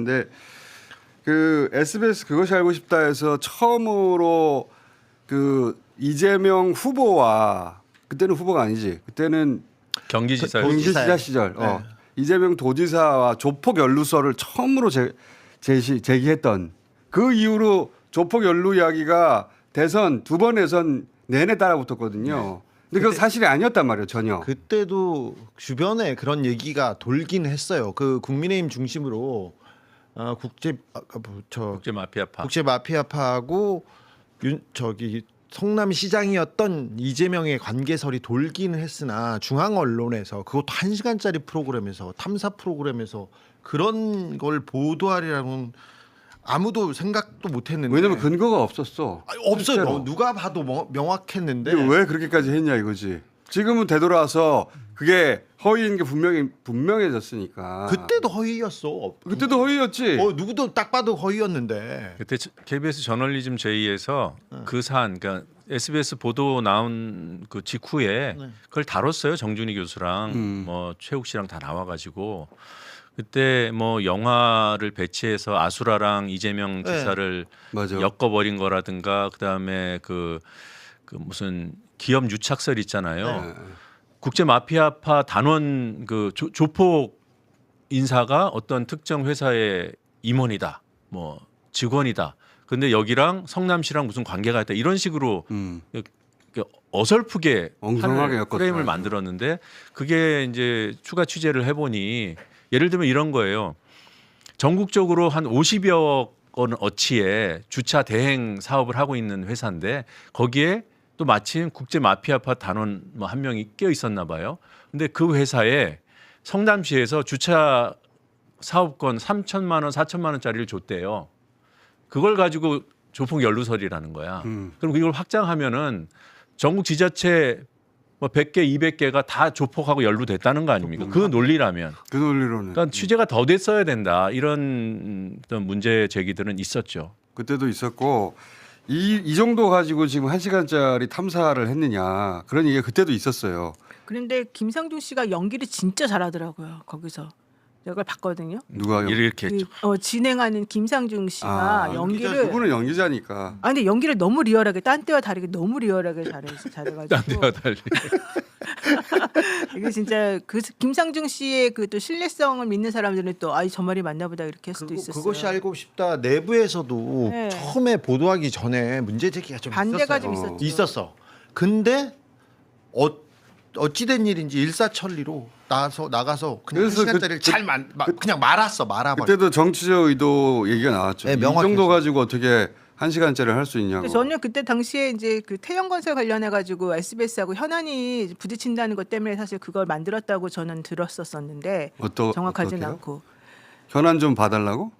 궁금한데 그 SBS 그것이 알고 싶다에서 처음으로 그 이재명 후보와 그때는 후보가 아니지. 그때는 경기지사 경기지사 시절 이재명 도지사와 조폭 연루설을 처음으로 제기했던 그 이후로 조폭 연루 이야기가 대선 두 번 대선 내내 따라붙었거든요. 근데 그건 사실이 아니었단 말이에요, 전혀. 그때도 주변에 그런 얘기가 돌긴 했어요. 그 국민의힘 중심으로 국제 마피아파. 국제 마피아파하고 성남시장이었던 이재명의 관계설이 돌기는 했으나 중앙 언론에서 그것도 1시간짜리 프로그램에서 탐사 프로그램에서 그런 걸 보도하리라고는 아무도 생각도 못했는데. 왜냐면 근거가 없었어. 없어요. 실제로. 누가 봐도 명확했는데. 왜 그렇게까지 했냐 이거지. 지금은 되돌아서 그게 허위인 게 분명해졌으니까. 그때도 허위였어. 그때도 허위였지. 누구도 딱 봐도 허위였는데. 그때 KBS 저널리즘 제의에서 그 사안, 그러니까 SBS 보도 나온 그 직후에 그걸 다뤘어요. 정준희 교수랑 뭐 최욱 씨랑 다 나와가지고 그때 뭐 영화를 배치해서 아수라랑 이재명 지사를 맞아. 엮어버린 거라든가 그다음에 그 무슨 기업 유착설 있잖아요. 국제 마피아파 단원 그 조폭 인사가 어떤 특정 회사의 임원이다, 뭐 직원이다. 근데 여기랑 성남시랑 무슨 관계가 있다 이런 식으로 어설프게 엉성하게 엮었다. 프레임을 만들었는데 그게 이제 추가 취재를 해보니 예를 들면 이런 거예요. 전국적으로 한 50여 건 어치의 주차 대행 사업을 하고 있는 회사인데 거기에 또 마침 국제 마피아파 단원 뭐 한 명이 껴 있었나 봐요. 근데 그 회사에 성남시에서 주차 사업권 3천만 원, 4천만 원짜리를 줬대요. 그걸 가지고 조폭 연루설이라는 거야. 그럼 이걸 확장하면은 전국 지자체 뭐 100개, 200개가 다 조폭하고 연루됐다는 거 아닙니까? 그 논리라면. 그 논리로는. 그러니까 취재가 더 됐어야 된다. 이런 어떤 문제 제기들은 있었죠. 그때도 있었고 이 정도 가지고 지금 1시간짜리 탐사를 했느냐 그런 얘기가 그때도 있었어요. 그런데 김상중 씨가 연기를 진짜 잘하더라고요. 거기서 제가 봤거든요. 누가 이렇게 진행하는 김상중 씨가 연기를 그분은 연기자니까. 근데 연기를 너무 리얼하게 딴 때와 다르게 너무 리얼하게 잘해가지고 딴 데와 달리. 이게 진짜 그 김상중 씨의 그 또 신뢰성을 믿는 사람들은 또 저 말이 맞나보다 이렇게 할 수도 있었어요. 그것이 알고 싶다 내부에서도 네. 처음에 보도하기 전에 문제 제기가 좀 반대가 있었어요. 좀 있었죠. 있었어. 근데 어찌된 일인지 일사천리로 나가서 그냥 그래서 1시간짜리를 그냥 말아버려. 그때도 정치적 의도 얘기가 나왔죠. 네, 이 명확했어요. 정도 가지고 어떻게 1시간짜리를 할 수 있냐고. 근데 저는 그때 당시에 이제 그 태영건설 관련해 가지고 SBS하고 현안이 부딪힌다는 것 때문에 사실 그걸 만들었다고 저는 들었었는데 정확하진 어떻게요? 않고. 현안 좀 봐달라고?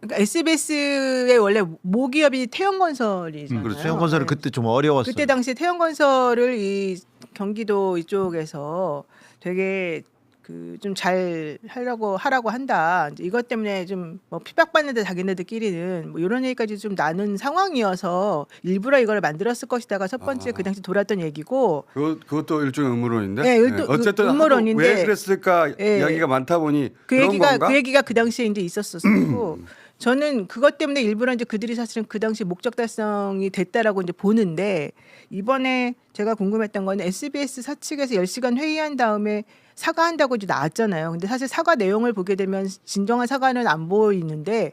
그러니까 SBS의 원래 모기업이 태영건설이잖아요. 그렇죠. 태영건설은 그때 좀 어려웠어요. 그때 당시에 태영건설을 이 경기도 이쪽에서 되게 그 좀 잘 하라고 한다. 이제 이것 때문에 좀 뭐 핍박받는데 자기네들끼리는 뭐 이런 얘기까지 좀 나눈 상황이어서 일부러 이걸 만들었을 것이다가 첫 번째 그 당시 돌았던 얘기고. 그것도 일종의 음모론인데. 네, 어쨌든 음모론인데. 왜 그랬을까 이야기가 많다 보니 그런 건가? 그 얘기가 그 당시에 이제 있었었고 저는 그것 때문에 일부러 이제 그들이 사실은 그 당시 목적 달성이 됐다라고 이제 보는데 이번에 제가 궁금했던 거는 SBS 사측에서 10시간 회의한 다음에 사과한다고 이제 나왔잖아요. 근데 사실 사과 내용을 보게 되면 진정한 사과는 안 보이는데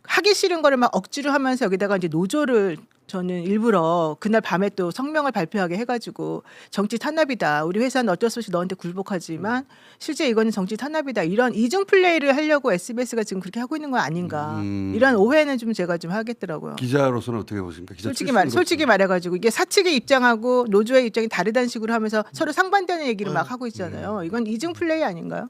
하기 싫은 거를 막 억지로 하면서 여기다가 이제 노조를 저는 일부러 그날 밤에 또 성명을 발표하게 해가지고 정치 탄압이다. 우리 회사는 어쩔 수 없이 너한테 굴복하지만 실제 이거는 정치 탄압이다. 이런 이중 플레이를 하려고 SBS가 지금 그렇게 하고 있는 거 아닌가. 이런 오해는 좀 제가 좀 하겠더라고요. 기자로서는 어떻게 보십니까? 기자 솔직히 말해가지고 이게 사측의 입장하고 노조의 입장이 다르다는 식으로 하면서 서로 상반되는 얘기를 막 하고 있잖아요. 이건 이중 플레이 아닌가요?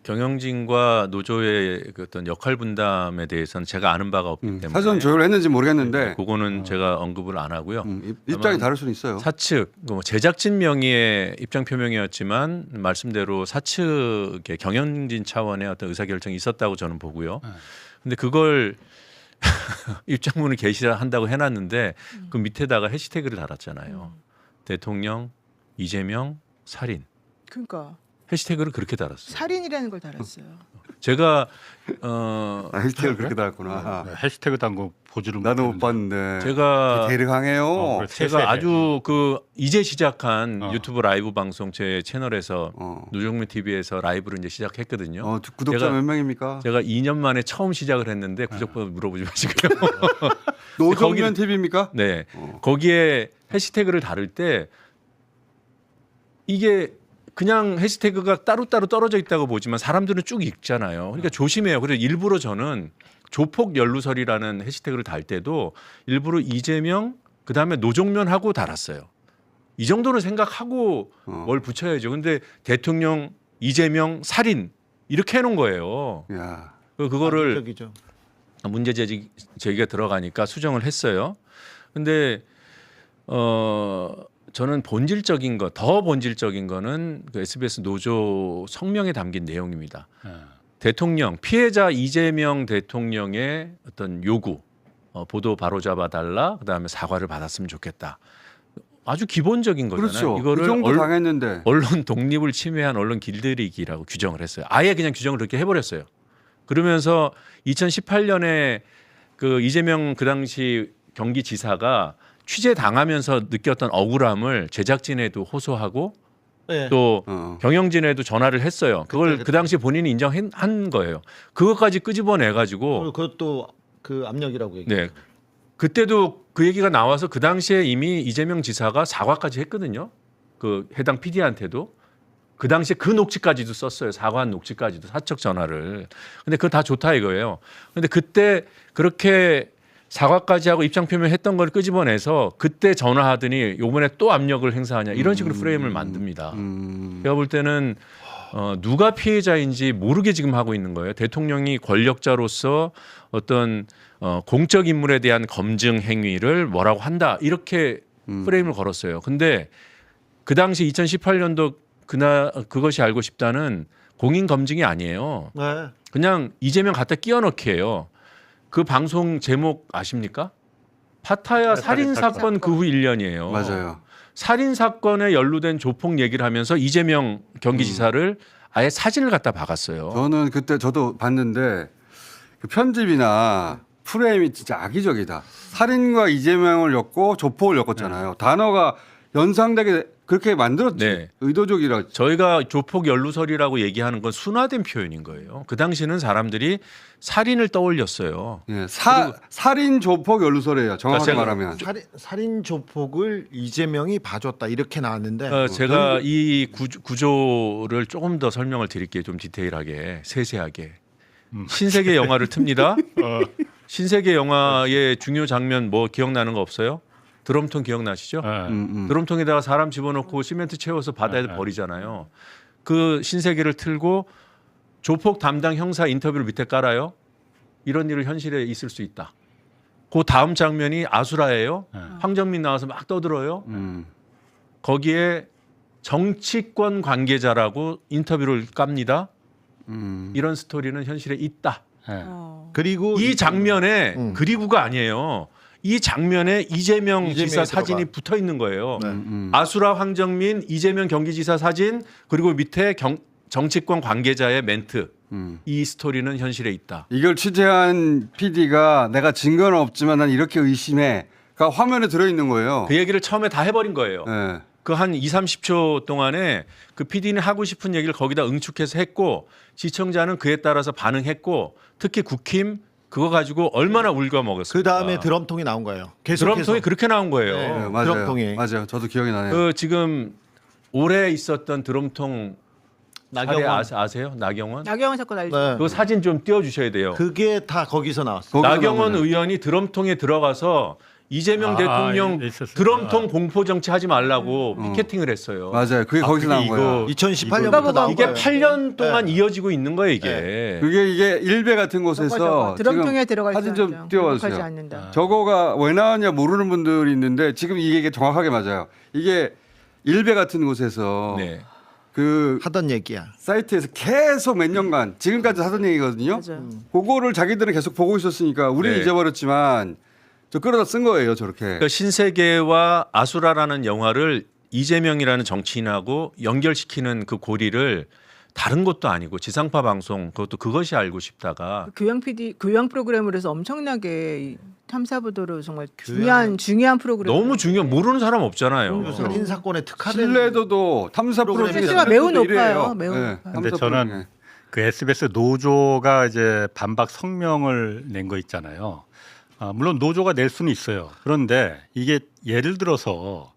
경영진과 노조의 그 어떤 역할 분담에 대해서는 제가 아는 바가 없기 때문에 사전 조율을 했는지 모르겠는데 그거는 제가 언급을 안 하고요. 입장이 다를 수는 있어요. 사측 뭐 제작진 명의의 입장 표명이었지만 말씀대로 사측의 경영진 차원의 어떤 의사결정이 있었다고 저는 보고요. 근데 그걸 입장문을 게시한다고 해놨는데 그 밑에다가 해시태그를 달았잖아요. 대통령, 이재명, 살인. 그러니까 해시태그를 그렇게 달았어요. 살인이라는 걸 달았어요. 제가 해시태그를 그렇게 달았구나. 네, 해시태그 단거 보지를 나도 못 못했는데. 봤는데. 제가 대륙항해요. 그래. 제가 세세해. 아주 그 이제 시작한 어. 유튜브 라이브 방송 제 채널에서 어. 노정민 TV에서 라이브를 이제 시작했거든요. 구독자 제가- 몇 명입니까? 제가 2년 만에 처음 시작을 했는데 구독번호 물어보지 마시고요. 노정면 거기- TV입니까? 네. 거기에 해시태그를 다룰 때 이게 그냥 해시태그가 따로따로 떨어져 있다고 보지만 사람들은 쭉 읽잖아요. 그러니까 조심해요. 그래서 일부러 저는 조폭 연루설이라는 해시태그를 달 때도 일부러 이재명 그다음에 노정면 하고 달았어요. 이 정도는 생각하고 뭘 붙여야죠. 근데 대통령 이재명 살인 이렇게 해놓은 거예요. 야. 그거를 적이죠. 문제 제기가 들어가니까 수정을 했어요. 근데 저는 본질적인 거, 더 본질적인 거는 그 SBS 노조 성명에 담긴 내용입니다. 네. 대통령 피해자 이재명 대통령의 어떤 요구, 보도 바로잡아 달라. 그다음에 사과를 받았으면 좋겠다. 아주 기본적인 거잖아요. 그렇죠. 이거를 그 정도 당했는데. 언론 독립을 침해한 언론 길들이기라고 규정을 했어요. 아예 그냥 규정을 그렇게 해버렸어요. 그러면서 2018년에 그 이재명 그 당시 경기지사가 취재 당하면서 느꼈던 억울함을 제작진에도 호소하고 네. 또 어. 경영진에도 전화를 했어요. 그걸 그때. 그 당시 본인이 인정한 거예요. 그것까지 끄집어내 가지고 그것도 그 압력이라고 얘기. 네. 그때도 그 얘기가 나와서 그 당시에 이미 이재명 지사가 사과까지 했거든요. 그 해당 PD한테도 그 당시에 그 녹취까지도 썼어요. 사과한 녹취까지도 사적 전화를. 근데 그거 다 좋다 이거예요. 근데 그때 그렇게 사과까지 하고 입장 표명했던 걸 끄집어내서 그때 전화하더니 요번에 또 압력을 행사하냐 이런 식으로 프레임을 만듭니다. 제가 볼 때는 누가 피해자인지 모르게 지금 하고 있는 거예요. 대통령이 권력자로서 어떤 공적 인물에 대한 검증 행위를 뭐라고 한다 이렇게 프레임을 걸었어요. 근데 그 당시 2018년도 그것이 알고 싶다는 공인 검증이 아니에요. 네. 그냥 이재명 갖다 끼워 넣기예요. 그 방송 제목 아십니까? 파타야 살인 사건 그 후 1년이에요. 맞아요. 살인 사건에 연루된 조폭 얘기를 하면서 이재명 경기지사를 아예 사진을 갖다 박았어요. 저는 그때 저도 봤는데 그 편집이나 프레임이 진짜 악의적이다. 살인과 이재명을 엮고 조폭을 엮었잖아요. 단어가 연상되게 그렇게 만들었지. 네. 의도적이라. 저희가 조폭 연루설이라고 얘기하는 건 순화된 표현인 거예요. 그 당시는 사람들이 살인을 떠올렸어요. 예, 살인 조폭 연루설이에요. 정확하게 그러니까 말하면. 살인 조폭을 이재명이 봐줬다 이렇게 나왔는데 제가 이 구조를 조금 더 설명을 드릴게요. 좀 디테일하게, 세세하게. 신세계 영화를 틉니다. 신세계 영화의 중요 장면 뭐 기억나는 거 없어요? 드럼통 기억나시죠? 네. 드럼통에다가 사람 집어넣고 시멘트 채워서 바다에 버리잖아요. 그 신세계를 틀고 조폭 담당 형사 인터뷰를 밑에 깔아요. 이런 일을 현실에 있을 수 있다. 그 다음 장면이 아수라예요. 황정민 나와서 막 떠들어요. 거기에 정치권 관계자라고 인터뷰를 깝니다. 이런 스토리는 현실에 있다. 네. 그리고 이 장면에 그리고가 아니에요. 이 장면에 이재명 지사 이재명이 사진이 들어가. 붙어 있는 거예요. 네. 아수라 황정민 이재명 경기지사 사진 그리고 밑에 정치권 관계자의 멘트. 이 스토리는 현실에 있다. 이걸 취재한 PD가 내가 증거는 없지만 난 이렇게 의심해가 화면에 들어있는 거예요. 그 얘기를 처음에 다 해버린 거예요. 예. 그 한 2, 30초 동안에 그 PD는 하고 싶은 얘기를 거기다 응축해서 했고 시청자는 그에 따라서 반응했고 특히 국힘 그거 가지고 얼마나 울고 먹었어요. 그 다음에 드럼통이 나온 거예요. 계속해서. 드럼통이 그렇게 나온 거예요. 네. 네, 맞아요. 드럼통이. 맞아요. 저도 기억이 나네요. 그 지금 올해 있었던 드럼통 사례 나경원. 아세요? 나경원? 나경원 사건 알죠? 네. 그 사진 좀 띄워주셔야 돼요. 그게 다 거기서 나왔어요. 거기서 나경원 나온 거죠. 의원이 드럼통에 들어가서 이재명 대통령 있었어요. 드럼통 공포 정치 하지 말라고 피켓팅을 했어요. 맞아요. 그게 거기서 나온 이거 거예요. 2018년부터 나온 이게 거예요. 8년 동안 네. 이어지고 있는 거예요, 이게. 이게 일베 같은 곳에서 드럼통에 지금 들어갈 사진 줄 좀 알죠. 띄워주세요. 하지 않는다. 저거가 왜 나왔냐 모르는 분들이 있는데 지금 이게 정확하게 맞아요. 이게 일베 같은 곳에서 네. 그 하던 얘기야. 사이트에서 계속 몇 년간 지금까지 하던 얘기거든요. 맞아요. 그거를 자기들은 계속 보고 있었으니까 우리는 네. 잊어버렸지만 저 끌어다 쓴 거예요, 저렇게. 그러니까 신세계와 아수라라는 영화를 이재명이라는 정치인하고 연결시키는 그 고리를 다른 것도 아니고 지상파 방송 그것도 그것이 알고 싶다가 교양 프로그램으로 해서 엄청나게 이 탐사 보도로 정말 중요한 프로그램. 너무 중요한 모르는 사람 없잖아요. 살인 사건에 특화된 신뢰도도 탐사 프로그램 신뢰도가 매우 높아요. 매우 높아요. 근데 저는 그 SBS 노조가 이제 반박 성명을 낸 거 있잖아요. 물론 노조가 낼 수는 있어요. 그런데 이게 예를 들어서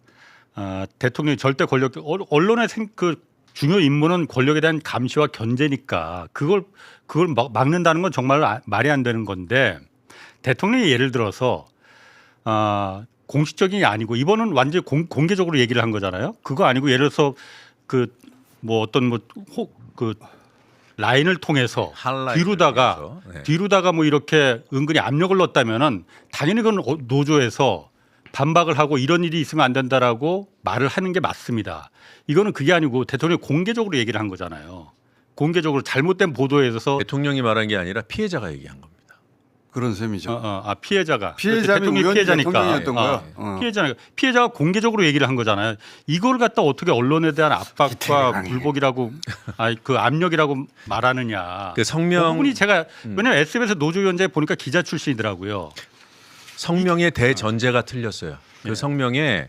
대통령이 절대 권력, 언론의 그 중요 임무는 권력에 대한 감시와 견제니까 그걸 막는다는 건 정말 말이 안 되는 건데 대통령이 예를 들어서 공식적인 게 아니고 이번은 완전히 공개적으로 얘기를 한 거잖아요. 그거 아니고 예를 들어서 그 뭐 어떤 그 라인을 통해서 뒤로다가 뭐 이렇게 은근히 압력을 넣었다면은 당연히 그건 노조에서 반박을 하고 이런 일이 있으면 안 된다라고 말을 하는 게 맞습니다. 이거는 그게 아니고 대통령이 공개적으로 얘기를 한 거잖아요. 공개적으로 잘못된 보도에 대해서 대통령이 말한 게 아니라 피해자가 얘기한 겁니다. 그런 셈이죠. 피해자가 피해자면 대통령이 피해자니까 대통령이었던 거야. 피해자가 공개적으로 얘기를 한 거잖아요. 이걸 갖다 어떻게 언론에 대한 압박과 불복이라고 그 압력이라고 말하느냐. 그 성명 부분이 제가 왜냐면 SBS 노조위원장에 보니까 기자 출신이더라고요. 성명의 대전제가 틀렸어요. 그 성명에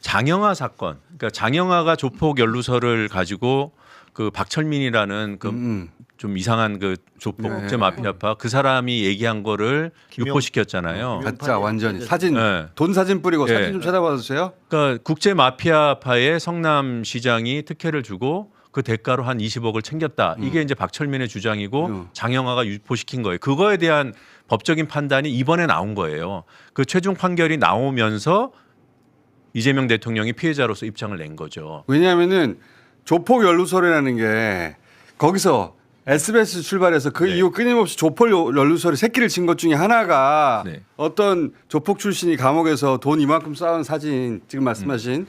장영하 사건, 그러니까 장영하가 조폭 연루서를 가지고 그 박철민이라는 그 좀 이상한 그 조폭 국제 마피아파 그 사람이 얘기한 거를 유포시켰잖아요. 가짜 완전히 사진 네. 돈 사진 뿌리고 네. 사진 좀 찾아봐주세요. 그러니까 국제 마피아파의 성남시장이 특혜를 주고 그 대가로 한 20억을 챙겼다. 이게 이제 박철민의 주장이고 장영하가 유포시킨 거예요. 그거에 대한 법적인 판단이 이번에 나온 거예요. 그 최종 판결이 나오면서 이재명 대통령이 피해자로서 입장을 낸 거죠. 왜냐하면은 조폭 연루설이라는 게 거기서 SBS 출발해서 그 이후 끊임없이 조폭 연루설이 새끼를 친 것 중에 하나가 어떤 조폭 출신이 감옥에서 돈 이만큼 쌓은 사진 지금 말씀하신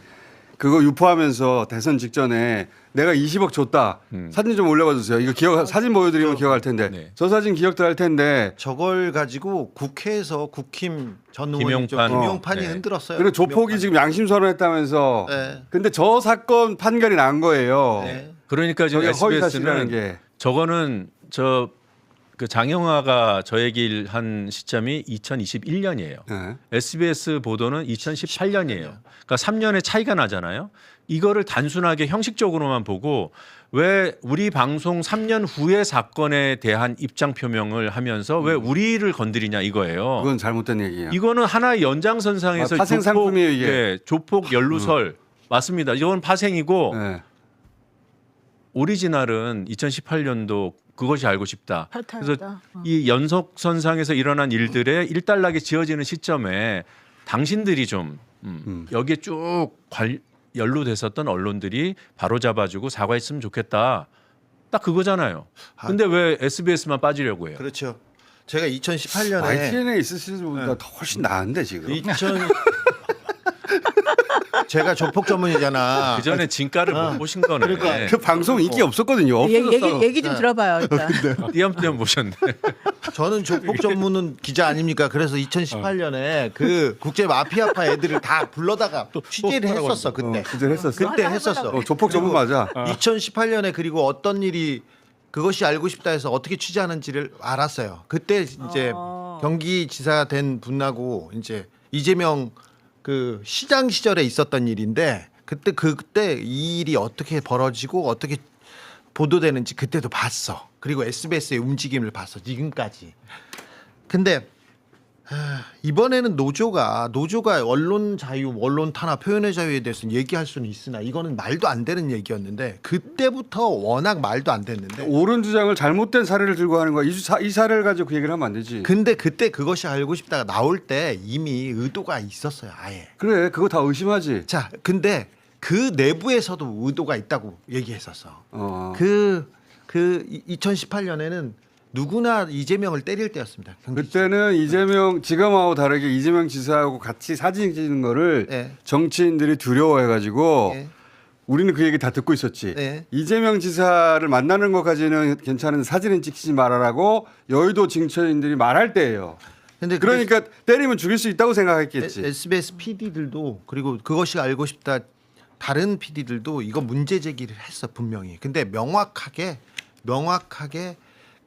그거 유포하면서 대선 직전에 내가 20억 줬다. 사진 좀 올려봐 주세요. 이거 사진 보여드리면 기억할 텐데 저 사진 기억도 할 텐데 저걸 가지고 국회에서 국힘 전 의원이죠. 김용판. 김용판이 흔들었어요. 그리고 조폭이 김용판. 지금 양심 선언했다면서 네. 근데 저 사건 판결이 난 거예요. 네. 그러니까 지금 저게 허위사실이라는 SBS는 게. 저거는 그 장영하가 저 얘기를 한 시점이 2021년이에요. 네. SBS 보도는 2018년이에요. 그러니까 3년의 차이가 나잖아요. 이거를 단순하게 형식적으로만 보고 왜 우리 방송 3년 후의 사건에 대한 입장 표명을 하면서 왜 우리를 건드리냐 이거예요. 그건 잘못된 얘기예요. 이거는 하나의 연장선상에서 파생 상품이에요, 이게. 네, 조폭 연루설 맞습니다. 이건 파생이고 네. 오리지널은 2018년도 그것이 알고 싶다. 파탄이다. 그래서 이 연속선상에서 일어난 일들에 일단락이 지어지는 시점에 당신들이 좀 여기에 쭉 연루됐었던 언론들이 바로잡아주고 사과했으면 좋겠다. 딱 그거잖아요. 근데 왜 SBS만 빠지려고 해요? 그렇죠. 제가 2018년에 YTN에 있으실 분보다 더 훨씬 나은데 지금. 제가 조폭 전문이잖아. 그 전에 진가를 못 보신 거네. 그러니까 그 방송 인기 없었거든요. 얘기 좀 들어봐요. 일단. 띄엄띄엄 보셨네. 저는 조폭 전문은 기자 아닙니까? 그래서 2018년에 그 국제 마피아파 애들을 다 불러다가 또 취재를 했었어 그때. 그때 했었어. 그때 했었어. 조폭 전문 맞아. 2018년에 그리고 어떤 일이 그것이 알고 싶다 해서 어떻게 취재하는지를 알았어요. 그때 이제 경기지사 된 분하고 이제 이재명 그 시장 시절에 있었던 일인데 그때 이 일이 어떻게 벌어지고 어떻게 보도되는지 그때도 봤어. 그리고 SBS의 움직임을 봤어. 지금까지. 근데 이번에는 노조가 언론 자유, 언론 탄압, 표현의 자유에 대해서는 얘기할 수는 있으나 이거는 말도 안 되는 얘기였는데 그때부터 워낙 말도 안 됐는데 옳은 주장을 잘못된 사례를 들고 하는 거야. 이 사례를 가지고 그 얘기를 하면 안 되지. 근데 그때 그것이 알고 싶다가 나올 때 이미 의도가 있었어요. 아예. 그래, 그거 다 의심하지. 자, 근데 그 내부에서도 의도가 있다고 얘기했었어. 어. 그 2018년에는 누구나 이재명을 때릴 때였습니다. 그때는 이재명 지금하고 다르게 이재명 지사하고 같이 사진 찍는 거를 네. 정치인들이 두려워해가지고 네. 우리는 그 얘기 다 듣고 있었지. 네. 이재명 지사를 만나는 것까지는 괜찮은 사진은 찍지 말아라고 여의도 정치인들이 말할 때예요. 근데 그러니까 때리면 죽일 수 있다고 생각했겠지. SBS PD들도 그리고 그것이 알고 싶다 다른 PD들도 이거 문제 제기를 했어 분명히. 근데 명확하게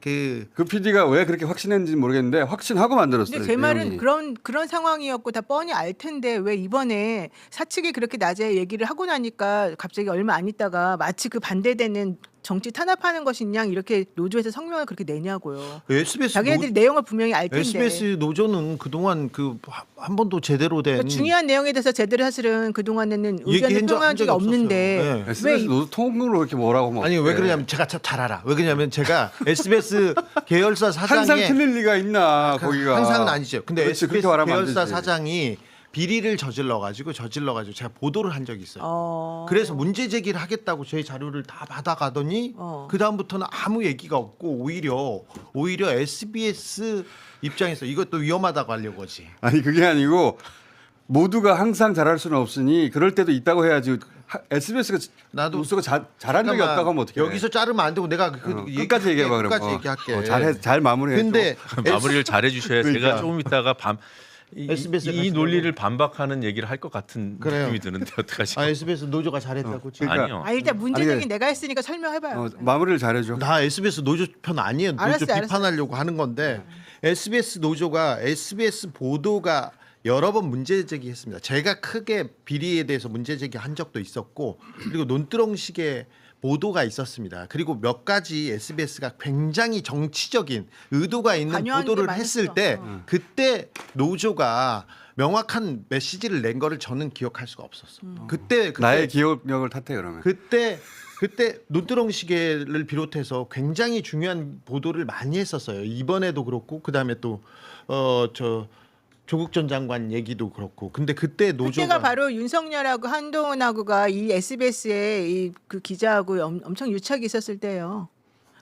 그 PD가 왜 그렇게 확신했는지 모르겠는데 확신하고 만들었어요. 근데 제 말은 내용이. 그런 상황이었고 다 뻔히 알 텐데 왜 이번에 사측이 그렇게 낮에 얘기를 하고 나니까 갑자기 얼마 안 있다가 마치 그 반대되는 정치 탄압하는 것인 양 이렇게 노조에서 성명을 그렇게 내냐고요. SBS 자기네들이 내용을 분명히 알 텐데. SBS 노조는 그동안 그 한 번도 제대로 된 그러니까 중요한 내용에 대해서 제대로 사실은 그 동안에는 의견을 얘기한 적- 통한 한 적이 적이 없는데 없었어요. 네. SBS 노조 통으로 이렇게 뭐라고 하면 아니 왜 어떡해. 그러냐면 제가 잘 알아. 왜 그러냐면 제가 SBS 계열사 항상 사장의 틀릴 리가 있나 거기가. 항상은 아니죠. 근데 그렇지, 그렇게 SBS 말하면 안 계열사 되지. 사장이 비리를 저질러 가지고 제가 보도를 한 적이 있어요. 그래서 그래서 문제 제기를 하겠다고 저희 자료를 다 받아가더니 그 다음부터는 아무 얘기가 없고 오히려 SBS 입장에서 이것도 위험하다고 하려고 하지. 아니 그게 아니고 모두가 항상 잘할 수는 없으니 그럴 때도 있다고 해야지. SBS가 나도 뉴스가 잘한 적이 없다고 하면 어떡해. 여기서 자르면 안 되고 내가 끝까지 얘기해봐 그럼. 끝까지 얘기할게. 잘 마무리해. 근데 마무리를 잘 해주셔야 그러니까. 제가 조금 있다가 SBS 가 이 논리를 반박하는 얘기를 할 것 같은 그래요. 느낌이 드는데 어떡하지? SBS 노조가 잘했다고 지금. 그러니까. 아니요. 아 일단 문제적인 아니, 내가 했으니까 설명해봐요. 마무리를 잘해줘. 나 SBS 노조 편 아니에요. 노조 알았어요, 비판하려고 하는 건데 SBS 노조가 SBS 보도가 여러 번 문제 제기했습니다. 제가 크게 비리에 대해서 문제 제기한 적도 있었고 그리고 논두렁식의 보도가 있었습니다. 그리고 몇 가지 SBS가 굉장히 정치적인 의도가 있는 관여하는 보도를 게 했을 많았어. 때 그때 노조가 명확한 메시지를 낸 거를 저는 기억할 수가 없었어. 그때 나의 기억력을 탓해 그러면. 그때 논두렁시계를 비롯해서 굉장히 중요한 보도를 많이 했었어요. 이번에도 그렇고 그다음에 또 저 조국 전 장관 얘기도 그렇고. 근데 그때 노조가 그때가 바로 윤석열하고 한동훈하고가 이 SBS에 이 그 기자하고 엄청 유착이 있었을 때예요.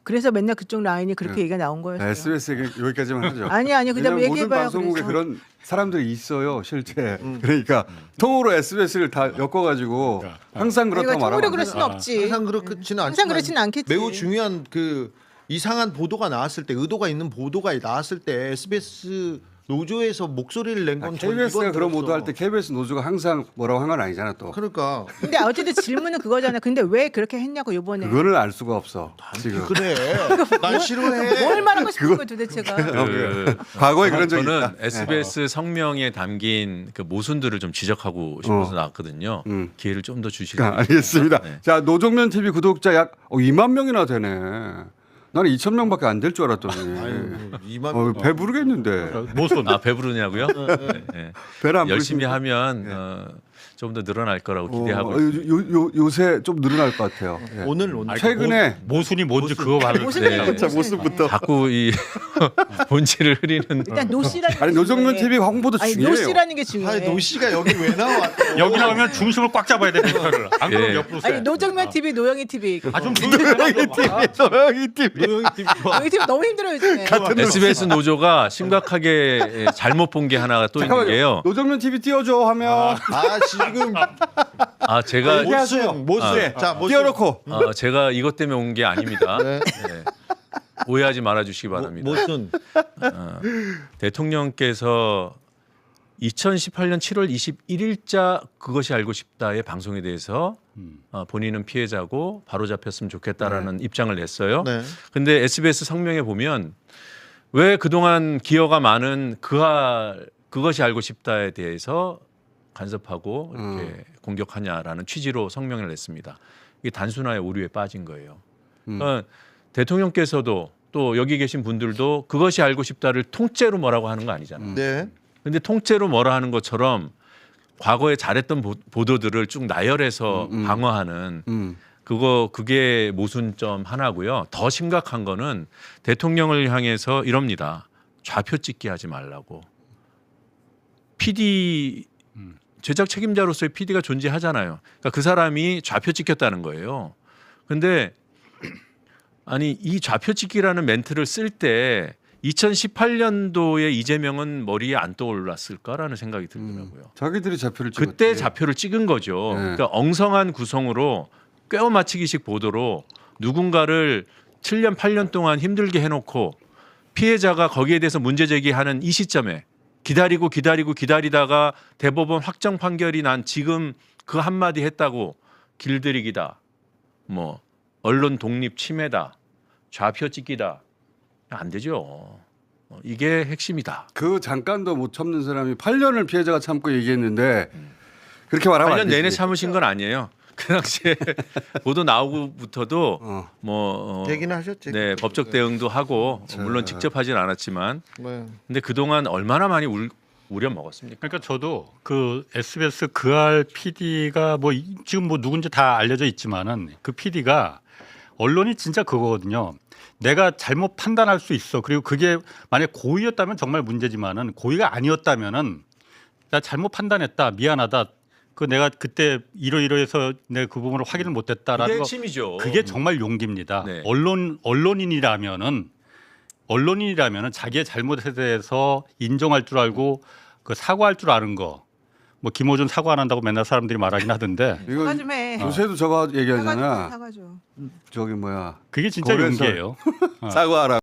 그래서 맨날 그쪽 라인이 그렇게 얘기가 나온 거였어요. SBS 여기까지만 하죠. 아니 그다음 왜냐면 모든 얘기해봐요. 방송국에 그래서. 그런 사람들이 있어요 실제. 그러니까 통으로 SBS를 다 엮어가지고 항상 아니, 그렇다고 통으로 말하면 그럴 안 수는 돼요. 없지. 항상 그렇지는 않지만 항상 그렇지는 않겠지. 매우 중요한 그 이상한 보도가 나왔을 때 의도가 있는 보도가 나왔을 때 SBS 노조에서 목소리를 낸 건 KBS가 그런 보도할 때 KBS 노조가 항상 뭐라고 한 건 아니잖아 또. 그러니까 근데 어쨌든 질문은 그거잖아. 근데 왜 그렇게 했냐고 이번에. 그거는 알 수가 없어 지금. 그래. 난 싫어해. 뭘 말하고 싶은 거야 도대체가. 과거에 그런 적이 저는 있다. SBS 성명에 담긴 그 모순들을 좀 지적하고 싶어서 나왔거든요. 기회를 좀 더 주시면 알겠습니다. 네. 자 노종면 TV 구독자 약 2만 명이나 되네. 나는 2천 명밖에 안 될 줄 알았더니. 이만 배부르겠는데. 모순. 배부르냐고요? 네. 배를 안 열심히 부르십니까? 하면 좀 더 늘어날 거라고 기대하고 요새 좀 늘어날 것 같아요. 예. 오늘 최근에 모순이 뭔지 그거 말을. 무슨 네. 얘기예요? 자 모습부터. 자꾸 이 본질을 흐리는 일단 노씨라는 게 아니 노종면 중요해. TV 홍보도 아니 중요해요. 노씨라는 게 중요해. 아니 노씨가 여기 왜 나와? 여기 나오면 중심을 꽉 잡아야 돼. 를 안 그러면 예. 옆으로 쎄. 아니 노정면 TV, 노영희 TV. 아좀 노영희 TV. 노영희 TV 좋아. 노영희 TV 너무 힘들어요 요즘에. SBS 노조가 심각하게 잘못 본 게 하나가 또 있는 게요. 노종면 TV 띄워줘 하면 아 지금 제가 얘기하세요. 모순. 자 모순. 띄워놓고. 제가 이것 때문에 온 게 아닙니다. 네. 네. 오해하지 말아주시기 바랍니다. 모순. 대통령께서 2018년 7월 21일자 그것이 알고 싶다의 방송에 대해서 본인은 피해자고 바로 잡혔으면 좋겠다라는 입장을 냈어요. 네. 근데 SBS 성명에 보면 왜 그동안 기여가 많은 그것이 알고 싶다에 대해서 간섭하고 이렇게 공격하냐라는 취지로 성명을 냈습니다. 이게 단순화의 오류에 빠진 거예요. 그러니까 대통령께서도 또 여기 계신 분들도 그것이 알고 싶다를 통째로 뭐라고 하는 거 아니잖아요. 네. 근데 통째로 뭐라 하는 것처럼 과거에 잘했던 보도들을 쭉 나열해서 방어하는 그게 모순점 하나고요. 더 심각한 거는 대통령을 향해서 이럽니다. 좌표 찍기 하지 말라고. PD 제작 책임자로서의 PD가 존재하잖아요. 그러니까 그 사람이 좌표 찍혔다는 거예요. 근데 아니 이 좌표 찍기라는 멘트를 쓸 때 2018년도에 이재명은 머리에 안 떠올랐을까라는 생각이 들더라고요. 자기들이 좌표를 찍었지. 그때 좌표를 찍은 거죠. 네. 그러니까 엉성한 구성으로 꿰어 맞추기식 보도로 누군가를 7년 8년 동안 힘들게 해놓고 피해자가 거기에 대해서 문제 제기하는 이 시점에 기다리다가 대법원 확정 판결이 난 지금 그 한마디 했다고 길들이기다, 뭐 언론 독립 침해다, 좌표 찍기다, 안 되죠. 이게 핵심이다. 그 잠깐도 못 참는 사람이 8년을 피해자가 참고 얘기했는데 그렇게 말하면 8년 안 되지. 내내 참으신 건 아니에요. 그 당시에 보도 나오고부터도 얘기는 하셨지. 네, 법적 대응도 하고 물론 직접 하진 않았지만 네. 근데 그동안 얼마나 많이 우려 먹었습니까? 그러니까 저도 그 SBS 그알 PD가 뭐 지금 뭐 누군지 다 알려져 있지만은 그 PD가 언론이 진짜 그거거든요. 내가 잘못 판단할 수 있어. 그리고 그게 만약 고의였다면 정말 문제지만은 고의가 아니었다면은 나 잘못 판단했다. 미안하다. 그 내가 그때 이러이러해서 내가 그 부분을 확인을 그게 못했다라는 거. 핵심이죠. 그게 정말 용기입니다. 네. 언론인이라면은 자기의 잘못에 대해서 인정할 줄 알고 그 사과할 줄 아는 거. 뭐 김호준 사과 안 한다고 맨날 사람들이 말하긴 하던데 이거 사과 좀 해. 요새도 저거 얘기하잖아. 사과 좀. 저기 뭐야. 그게 진짜 거래소. 용기예요. 사과하라.